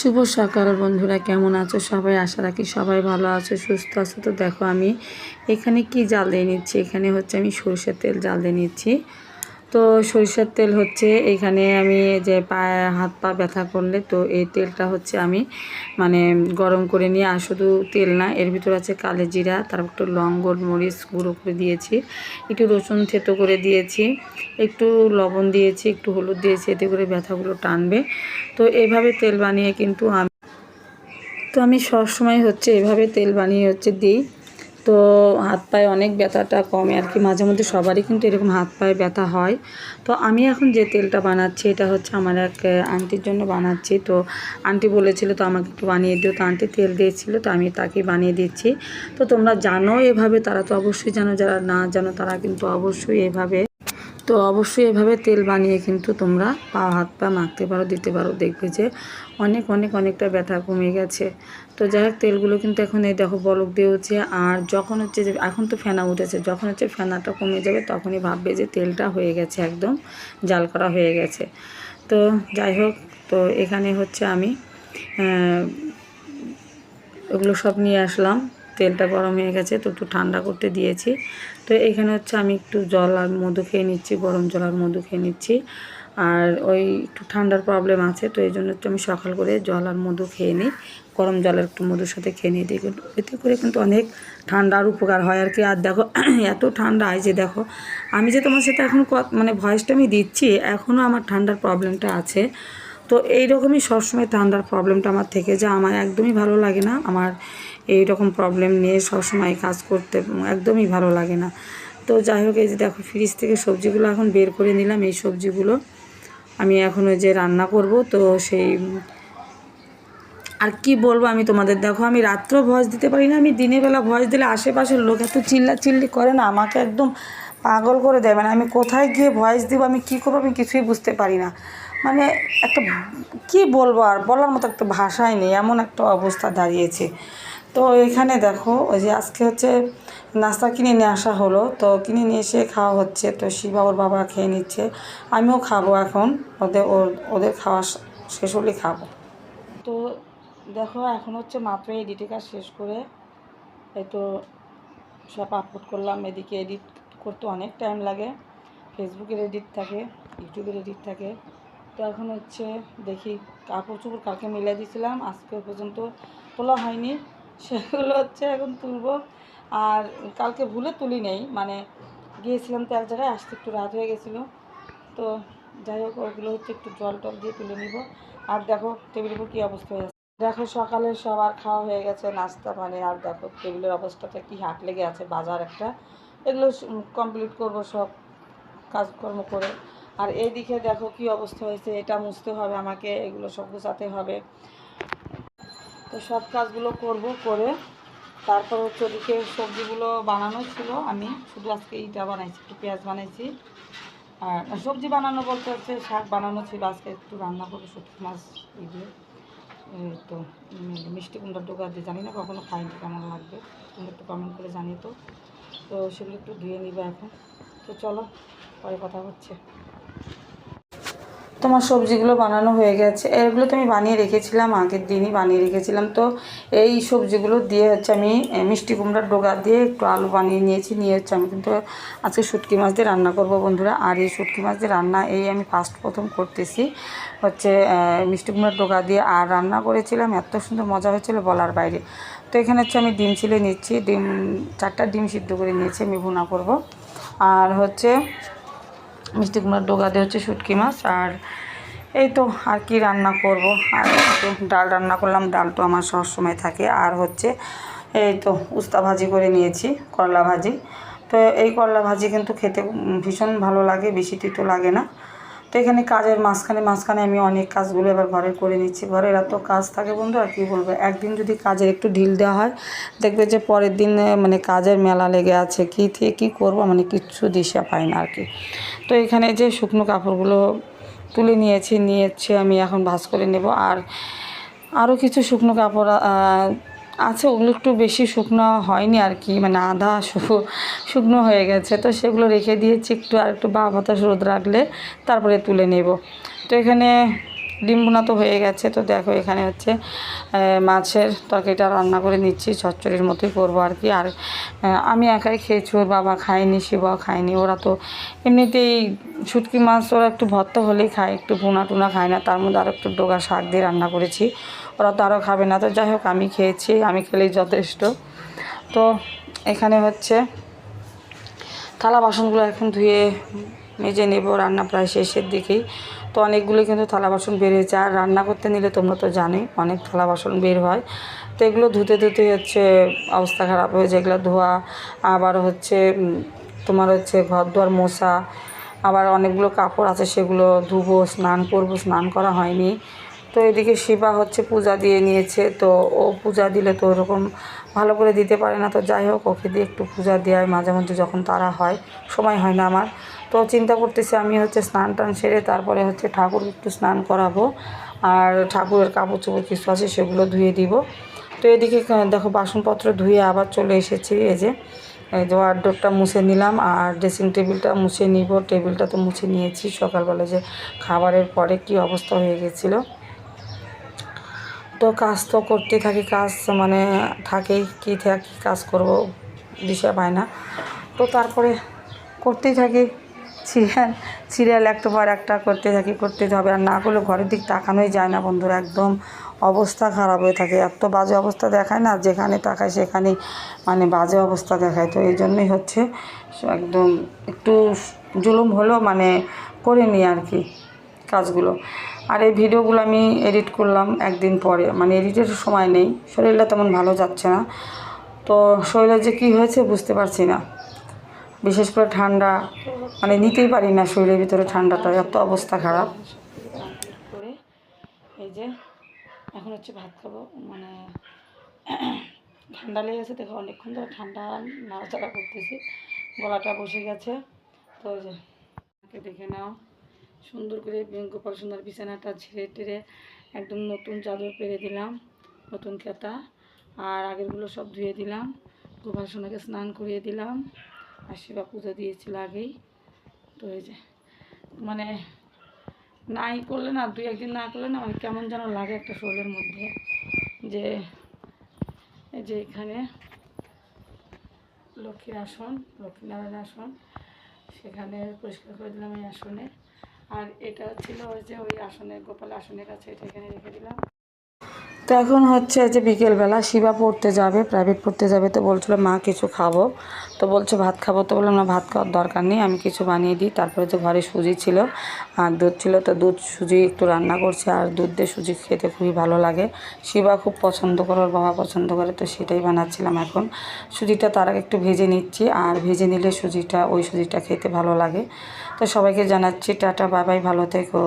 শুভ সকাল বন্ধুরা, কেমন আছো সবাই? আশা রাখি সবাই ভালো আছো, সুস্থ আছো। তো দেখো আমি এখানে কি জাল দিয়ে নিচ্ছি। এখানে হচ্ছে আমি সরষের তেল জাল দিয়ে নিচ্ছি। তো সরিষার তেল হচ্ছে এখানে আমি যে পায়ে হাত পা ব্যথা করলে তো এই তেলটা হচ্ছে আমি মানে গরম করে নিয়ে, আর শুধু তেল না, এর ভিতর আছে কালো জিরা, তারপর একটু লং গোলমরিচ গুঁড়ো করে দিয়েছি, একটু রসুন থেতো করে দিয়েছি, একটু লবণ দিয়েছি, একটু হলুদ দিয়েছি, এতে করে ব্যথাগুলো টানবে। তো এইভাবে তেল বানিয়ে কিন্তু আমি সবসময় হচ্ছে এভাবে তেল বানিয়ে দিই। তো হাত পায়ে অনেক ব্যথাটা কমে আর কি। মাঝে মধ্যে সবারই কিন্তু এরকম হাত পায়ে ব্যথা হয়। তো আমি এখন যে তেলটা বানাচ্ছি এটা হচ্ছে আমার এক আন্টির জন্য বানাচ্ছি। তো আন্টি বলেছিল তো আমাকে একটু বানিয়ে দিও, তো আন্টি তেল দিয়েছিল, তো আমি তাকে বানিয়ে দিচ্ছি। তো তোমরা জানো এভাবে, তারা তো অবশ্যই জানো, যারা না জানো তারা কিন্তু অবশ্যই এভাবে তেল বানিয়ে কিন্তু তোমরা পা হাত পা মাখতে পারো, দিতে পারো, দেখবে যে অনেকটা ব্যথা কমে গেছে। তো যাই হোক, তেলগুলো কিন্তু এখন এই দেখো বলক দিয়ে হচ্ছে। আর যখন হচ্ছে যে এখন তো ফেনা উঠেছে, যখন হচ্ছে ফেনাটা কমে যাবে তখনই ভাববে যে তেলটা হয়ে গেছে, একদম জাল করা হয়ে গেছে। তো যাই হোক, তো এখানে হচ্ছে আমি ওগুলো সব নিয়ে আসলাম। তেলটা গরম হয়ে গেছে, তো একটু ঠান্ডা করতে দিয়েছি। তো এখানে হচ্ছে আমি একটু জল আর মধু খেয়ে নিচ্ছি, গরম জল আর মধু খেয়ে নিচ্ছি। আর ওই একটু ঠান্ডার প্রবলেম আছে, তো এই জন্য একটু আমি সকাল করে জল আর মধু খেয়ে নিই, গরম জলের একটু মধুর সাথে খেয়ে নিই। দেখুন এতে করে কিন্তু অনেক ঠান্ডার উপকার হয় আর কি। আর দেখো এত ঠান্ডা হয় যে দেখো আমি যে তোমার সাথে এখন মানে ভয়েসটা আমি দিচ্ছি, এখনও আমার ঠান্ডার প্রবলেমটা আছে। তো এইরকমই সবসময় ঠান্ডার প্রবলেমটা আমার থেকে যায়, আমার একদমই ভালো লাগে না। আমার এই রকম প্রবলেম নিয়ে সবসময় কাজ করতে একদমই ভালো লাগে না। তো যাই হোক, এই যে দেখো ফ্রিজ থেকে সবজিগুলো এখন বের করে নিলাম। এই সবজিগুলো আমি এখন ওই যে রান্না করব। তো সেই আর কি বলবো আমি তোমাদের, দেখো আমি রাত্রেও ভয়েস দিতে পারি না, আমি দিনের বেলা ভয়েস দিলে আশেপাশের লোক এত চিল্লাচিল্লি করে না, আমাকে একদম পাগল করে দেবে না। আমি কোথায় গিয়ে ভয়েস দিব, আমি কী করবো, আমি কিছুই বুঝতে পারি না। মানে একটা কি বলবো, আর বলার মতো একটা ভাষাই নেই, এমন একটা অবস্থা দাঁড়িয়েছে। তো এখানে দেখো ওই যে আজকে হচ্ছে নাস্তা কিনে নিয়ে আসা হলো, তো কিনে নিয়ে এসে খাওয়া হচ্ছে। তো শিবা ওর বাবা খেয়ে নিচ্ছে, আমিও খাবো এখন। ওদের খাওয়া শেষ হলেই খাবো। তো দেখো এখন হচ্ছে মাত্র এডিটের কাজ শেষ করে এই তো সব আপলোড করলাম। এদিকে এডিট করতে অনেক টাইম লাগে, ফেসবুকের এডিট থাকে, ইউটিউবের এডিট থাকে। তো এখন হচ্ছে দেখি কাপড় চোপড় কালকে মিলে দিয়েছিলাম, আজকে পর্যন্ত তোলা হয়নি, সেগুলো হচ্ছে এখন তুলবো। আর কালকে ভুলে তুলি নেই, মানে গিয়েছিলাম তো এক জায়গায়, আসতে একটু রাত হয়ে গেছিলো। তো যাই হোক, ওগুলো হচ্ছে একটু জল টল দিয়ে তুলে নিব। আর দেখো টেবিলের উপর কী অবস্থা হয়ে আছে, দেখো সকালে সবার খাওয়া হয়ে গেছে নাস্তা মানে। আর দেখো টেবিলের অবস্থাটা কি হাট লেগে আছে, বাজার একটা, এগুলো কমপ্লিট করব সব কাজকর্ম করে। আর এইদিকে দেখো কি অবস্থা হয়েছে, এটা মুছতে হবে আমাকে, এগুলো সব গুছাতে হবে। তো সব কাজগুলো করব, করে তারপর হচ্ছে ওদিকে সবজিগুলো বানানো ছিল। আমি শুধু আজকে এইটা বানাইছি, একটু পেঁয়াজ বানাইছি। আর সবজি বানানো বলতে হচ্ছে শাক বানানো ছিল, আজকে একটু রান্না করবো শুটকি মাছ দিয়ে। তো মিষ্টি কুমড়ার ডোকা দিয়ে, জানি না কখনো খাইনি, কেমন লাগবে তোমরা একটু কমেন্ট করে জানিয়ে। তো তো সেগুলো একটু ধুয়ে নিবে এখন। তো চলো পরে কথা হচ্ছে। তোমার সবজিগুলো বানানো হয়ে গেছে, এগুলো তো আমি বানিয়ে রেখেছিলাম, আগের দিনই বানিয়ে রেখেছিলাম। তো এই সবজিগুলো দিয়ে হচ্ছে আমি মিষ্টি কুমড়ার ডোকা দিয়ে একটু আলু বানিয়ে নিয়েছি, নিয়ে হচ্ছে আমি কিন্তু আজকে শুটকি মাছ দিয়ে রান্না করব বন্ধুরা। আর এই শুটকি মাছ দিয়ে রান্না আমি প্রথম করতেছি হচ্ছে মিষ্টি কুমড়ার ডোকা দিয়ে। আর রান্না করেছিলাম, এত সুন্দর মজা হয়েছিল বলার বাইরে। তো এখানে হচ্ছে আমি ডিম ছিলে নিচ্ছি, 4টা ডিম সিদ্ধ করে নিয়েছি, আমি ভুনা করব। আর হচ্ছে মিষ্টি কুমড়ার ডোকা দিয়ে হচ্ছে শুটকি মাছ। আর এই তো আর কি রান্না করব। আর একটু ডাল রান্না করলাম, ডাল তো আমার সবসময় থাকে। আর হচ্ছে এই তো উস্তা ভাজি করে নিয়েছি, করলা ভাজি। তো এই করলা ভাজি কিন্তু খেতে ভীষণ ভালো লাগে, বেশি তিতো লাগে না। তো এখানে কাজের মাঝখানে আমি অনেক কাজগুলো এবার ঘরে করে নিচ্ছি। ঘরের এত কাজ থাকে বন্ধু, আর কী বলবো, একদিন যদি কাজের একটু ঢিল দেওয়া হয়, দেখবে যে পরের দিন মানে কাজের মেলা লেগে আছে, কী থেকে কী করবো, মানে কিচ্ছু দিশা পাই না আর কি। তো এখানে যে শুকনো কাপড়গুলো তুলে নিয়েছি আমি এখন ভাঁজ করে নেব। আর আরও কিছু শুকনো কাপড় আছে, ওগুলো একটু বেশি শুকনো হয়নি আর কি, মানে আধা শুকনো হয়ে গেছে। তো সেগুলো রেখে দিয়েছি, একটু আর একটু বাতাস রোদ রাখলে তারপরে তুলে নেব। তো এখানে ডিম ভুনা তো হয়ে গেছে। তো দেখো এখানে হচ্ছে মাছের তরকারিটা রান্না করে নিচ্ছি, চচ্চড়ির মতোই করবো আর কি। আর আমি একাই খেয়েছি, ওর বাবা খায়নি, শিবাও খায়নি। ওরা তো এমনিতেই শুটকি মাছ ওরা একটু ভর্তা হলেই খায়, একটু ভুনা টুনা খায় না। তার মধ্যে আরও একটু ডোগা শাক দিয়ে রান্না করেছি, ওরা তো আরও খাবে না। তো যাই হোক আমি খেয়েছি, আমি খেলেই যথেষ্ট। তো এখানে হচ্ছে থালা বাসনগুলো এখন ধুয়ে মেজে নেব, রান্না প্রায় শেষের দিকেই। তো অনেকগুলো কিন্তু থালা বাসন বেরিয়েছে, আর রান্না করতে নিলে তোমরা তো জানোই অনেক থালা বাসন বের হয়। তো এগুলো ধুতে ধুতে হচ্ছে অবস্থা খারাপ হয়ে যায়, এগুলো ধোয়া, আবার হচ্ছে তোমার হচ্ছে ঘর দুয়ার মোছা, আবার অনেকগুলো কাপড় আছে সেগুলো ধুবো, স্নান করবো, স্নান করা হয়নি। তো এদিকে শিবা হচ্ছে পূজা দিয়ে নিয়েছে, তো ও পূজা দিলে তো ওরকম ভালো করে দিতে পারে না। তো যাই হোক ওকে দিয়ে একটু পূজা দেওয়ায় মাঝে মধ্যে যখন তারা হয়, সময় হয় না আমার। তো চিন্তা করতেছি আমি হচ্ছে স্নান টান সেরে তারপরে হচ্ছে ঠাকুর একটু স্নান করাবো, আর ঠাকুরের কাপড় চোপড় কিছু আছে সেগুলো ধুয়ে দিব। তো এদিকে দেখো বাসনপত্র ধুয়ে আবার চলে এসেছি। এই যে ওয়ারড্রপটা মুছে নিলাম, আর ড্রেসিং টেবিলটা মুছে নিব। টেবিলটা তো মুছে নিয়েছি সকালবেলা, যে খাবারের পরে কি অবস্থা হয়ে গেছিলো। তো কাজ তো করতে থাকি, কাজ মানে থাকেই, কী কাজ করব দিশা পায় না। তো তারপরে করতেই থাকি, সিরিয়াল একটা পর একটা করতে হবে। আর না করলে ঘরের দিক তাকানোই যায় না বন্ধুরা, একদম অবস্থা খারাপ হয়ে থাকে। এত বাজে অবস্থা দেখায় না, যেখানে তাকায় সেখানেই মানে বাজে অবস্থা দেখায়। তো এই জন্যই হচ্ছে একদম একটু জুলুম হলো মানে করে নিই আর কি কাজগুলো। আর এই ভিডিওগুলো আমি এডিট করলাম একদিন পরে, মানে এডিটের সময় নেই, শরীরটা তেমন ভালো যাচ্ছে না। তো শরীরে যে কী হয়েছে বুঝতে পারছি না, বিশেষ করে ঠান্ডা, মানে নিতেই পারি না শরীরের ভিতরে ঠান্ডাটা, এত অবস্থা খারাপ। কমপ্লিট করে এই যে এখন হচ্ছে ভাত খাবো, মানে ঠান্ডা লেগে গেছে, দেখো অনেকক্ষণ ধরে ঠান্ডা নাড়াচাড়া করতেছি, গলাটা বসে গেছে। তো ওই যে দেখে নাও, সুন্দর করে গোপাল সুন্দর বিছানাটা ঝেড়ে টেরে একদম নতুন চাদর পেরে দিলাম, নতুন খেতা, আর আগেরগুলো সব ধুয়ে দিলাম। গোপাল সোনাকে স্নান করিয়ে দিলাম, আর শিবা পুজো দিয়েছিল আগেই। তো এই যে মানে নাই করলে না, দুই একদিন না করলে না মানে কেমন যেন লাগে একটা শরীরের মধ্যে। যে এই যে এখানে লক্ষ্মীর আসন, লক্ষ্মীনারায়ণ আসন, সেখানে পরিষ্কার করে দিলাম এই আসনে। আর এটা ছিল ওই যে ওই আসনের গোপাল আসনের কাছে, এটা এখানে রেখে দিলাম। তো এখন হচ্ছে যে বিকেলবেলা শিবা পড়তে যাবে, প্রাইভেট পড়তে যাবে। তো বলছিল মা কিছু খাবো, তো বলছে ভাত খাবো। তো বললাম না, ভাত খাওয়ার দরকার নেই, আমি কিছু বানিয়ে দিই। তারপরে তো ঘরে সুজি ছিল আর দুধ ছিল, তো দুধ সুজি একটু রান্না করছে। আর দুধ দিয়ে সুজি খেতে খুবই ভালো লাগে, শিবা খুব পছন্দ করে, ওর বাবা পছন্দ করে, তো সেটাই বানাচ্ছিলাম। এখন সুজিটা তার আগে একটু ভেজে নিচ্ছি, আর ভেজে নিলে সুজিটা, ওই সুজিটা খেতে ভালো লাগে। তো সবাইকে জানাচ্ছি টাটা, বাই বাই, ভালো থেকো।